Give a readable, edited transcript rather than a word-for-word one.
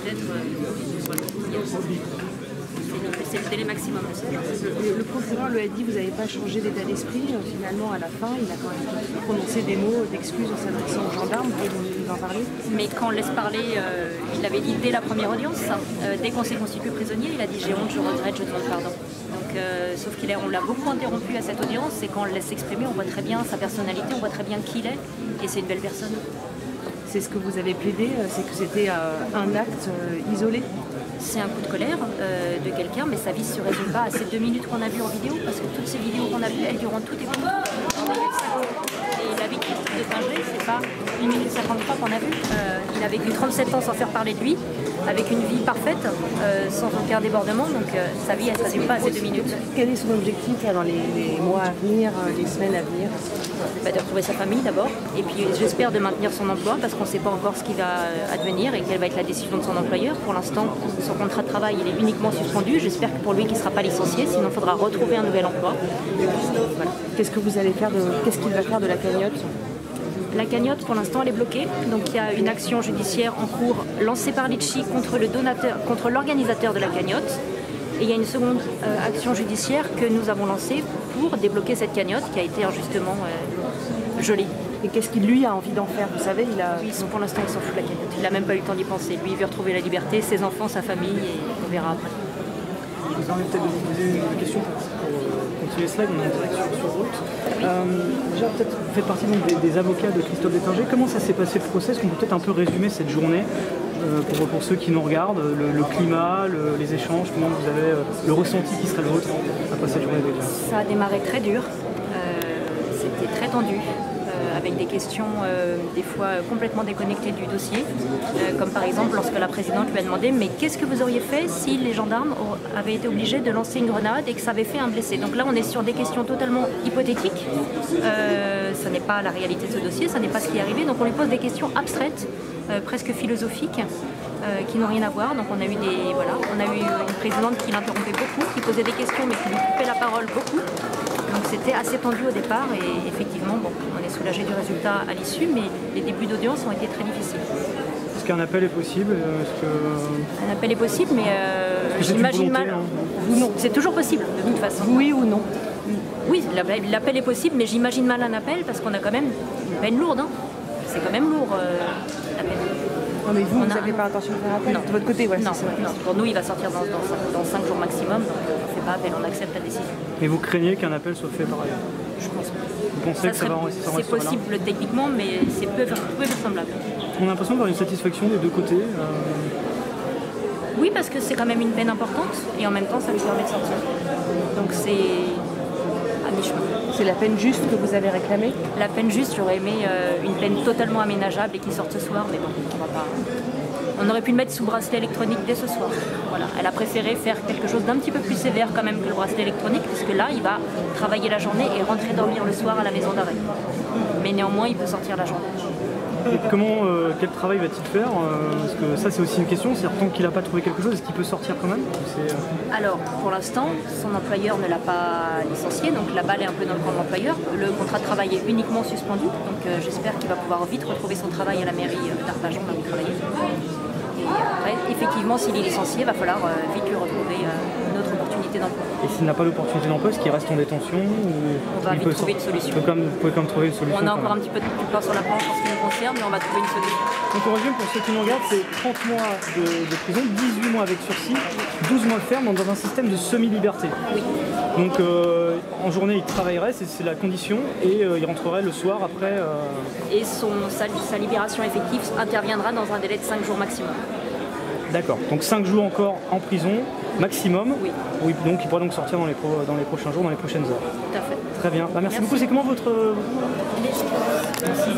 peut-être. Voilà. C'est le délai maximum de 7 jours. Le procureur lui a dit, vous n'avez pas changé d'état d'esprit. Finalement, à la fin, il a quand même prononcé des mots d'excuses en s'adressant aux gendarmes. Vous pouvez nous en parler? Mais quand on laisse parler, il l'avait dit dès la première audience. Dès qu'on s'est constitué prisonnier, il a dit j'ai honte, je regrette, je demande pardon. Donc, sauf qu'on l'a beaucoup interrompu à cette audience, et quand on le laisse s'exprimer, on voit très bien sa personnalité, on voit très bien qui il est, et c'est une belle personne. C'est ce que vous avez plaidé, c'est que c'était un acte isolé? C'est un coup de colère de quelqu'un, mais sa vie ne se résume pas à ces 2 minutes qu'on a vues en vidéo, parce que toutes ces vidéos qu'on a vues, elles durent toutes et toutes. Et la vie de Christophe Détinger, c'est pas 1 minute 53 qu'on a vu. Il a vécu 37 ans sans faire parler de lui, avec une vie parfaite, sans aucun débordement, donc sa vie, elle ne se résume pas à ces 2 minutes. Quel est son objectif là, dans les mois à venir, les semaines à venir? De retrouver sa famille d'abord, et puis j'espère de maintenir son emploi, parce qu'on ne sait pas encore ce qui va advenir et quelle va être la décision de son employeur. Pour l'instant, son contrat de travail il est uniquement suspendu. J'espère que pour lui qu'il ne sera pas licencié, sinon il faudra retrouver un nouvel emploi. Voilà. Qu'est-ce que vous allez faire qu'est-ce qu'il va faire de la cagnotte? La cagnotte, pour l'instant, elle est bloquée. Donc il y a une action judiciaire en cours lancée par Litchi contre l'organisateur de la cagnotte. Et il y a une seconde action judiciaire que nous avons lancée pour débloquer cette cagnotte qui a été injustement gelée. Et qu'est-ce qu'il lui a envie d'en faire? Vous savez, pour l'instant, il s'en fout de la cagnotte. Il n'a même pas eu le temps d'y penser. Lui, il veut retrouver la liberté, ses enfants, sa famille, et on verra après. Je vous permets peut-être de vous poser une question pour continuer ce live. On est en direct sur Route. Déjà, peut-être, vous faites partie donc, des avocats de Christophe Détinger. Comment ça s'est passé le procès? Est-ce qu'on peut peut-être un peu résumer cette journée pour ceux qui nous regardent, le climat, les échanges, comment vous avez le ressenti qui serait le vôtre après cette journée d'audience? Ça a démarré très dur, c'était très tendu, avec des questions des fois complètement déconnectées du dossier, comme par exemple lorsque la présidente lui a demandé mais qu'est-ce que vous auriez fait si les gendarmes avaient été obligés de lancer une grenade et que ça avait fait un blessé? Donc là on est sur des questions totalement hypothétiques, ça n'est pas la réalité de ce dossier, ça n'est pas ce qui est arrivé, donc on lui pose des questions abstraites, presque philosophiques, qui n'ont rien à voir. Donc on a eu une présidente qui l'interrompait beaucoup, qui posait des questions mais qui lui coupait la parole beaucoup. Donc c'était assez tendu au départ et effectivement on est soulagé du résultat à l'issue, mais les débuts d'audience ont été très difficiles. Est-ce qu'un appel est possible? Un appel est possible, mais j'imagine mal. C'est toujours possible de toute façon. Oui ou non? Oui, l'appel est possible, mais j'imagine mal un appel parce qu'on a quand même une peine lourde. Hein. C'est quand même lourd la peine. Non mais vous n'avez pas l'intention de faire appel? Non. De votre côté, ouais, non, c'est vrai. Non, pour nous il va sortir dans 5 jours maximum, donc on ne fait pas appel, on accepte la décision. Et vous craignez qu'un appel soit fait par ailleurs? Je pense pas. Vous pensez que ça va rester? C'est possible techniquement, mais c'est peu vraisemblable. On a l'impression d'avoir une satisfaction des deux côtés. Oui, parce que c'est quand même une peine importante, et en même temps ça lui permet de sortir. Donc c'est à mi-chemin. C'est la peine juste que vous avez réclamée? La peine juste, j'aurais aimé une peine totalement aménageable et qui sorte ce soir, mais bon, on va pas. On aurait pu le mettre sous bracelet électronique dès ce soir. Voilà. Elle a préféré faire quelque chose d'un petit peu plus sévère quand même que le bracelet électronique, puisque là, il va travailler la journée et rentrer dormir le soir à la maison d'arrêt. Mais néanmoins, il peut sortir la journée. Et quel travail va-t-il faire? Parce que ça, c'est aussi une question. C'est-à-dire, tant qu'il n'a pas trouvé quelque chose, est-ce qu'il peut sortir quand même? Alors, pour l'instant, son employeur ne l'a pas licencié, donc la balle est un peu dans le camp de l'employeur. Le contrat de travail est uniquement suspendu, donc j'espère qu'il va pouvoir vite retrouver son travail à la mairie d'Arpajon, là où il travaillait. Et après, effectivement, s'il est licencié, il va falloir vite lui retrouver une autre opportunité d'emploi. Et s'il n'a pas l'opportunité d'emploi, est-ce qu'il reste en détention On va vite trouver une solution. Vous pouvez quand même trouver une solution. On a encore un petit peu de pain sur la planche en ce qui nous concerne, mais on va trouver une solution. Donc on résume, pour ceux qui nous regardent, c'est 30 mois de prison, 18 mois avec sursis, 12 mois ferme dans un système de semi-liberté. Oui. Donc en journée, il travaillerait, c'est la condition, et il rentrerait le soir après. Et sa libération effective interviendra dans un délai de 5 jours maximum. D'accord, donc 5 jours encore en prison, maximum. Oui. Oui, donc il pourra donc sortir dans les prochains jours, dans les prochaines heures. Tout à fait. Très bien. Merci beaucoup. C'est comment votre... Merci.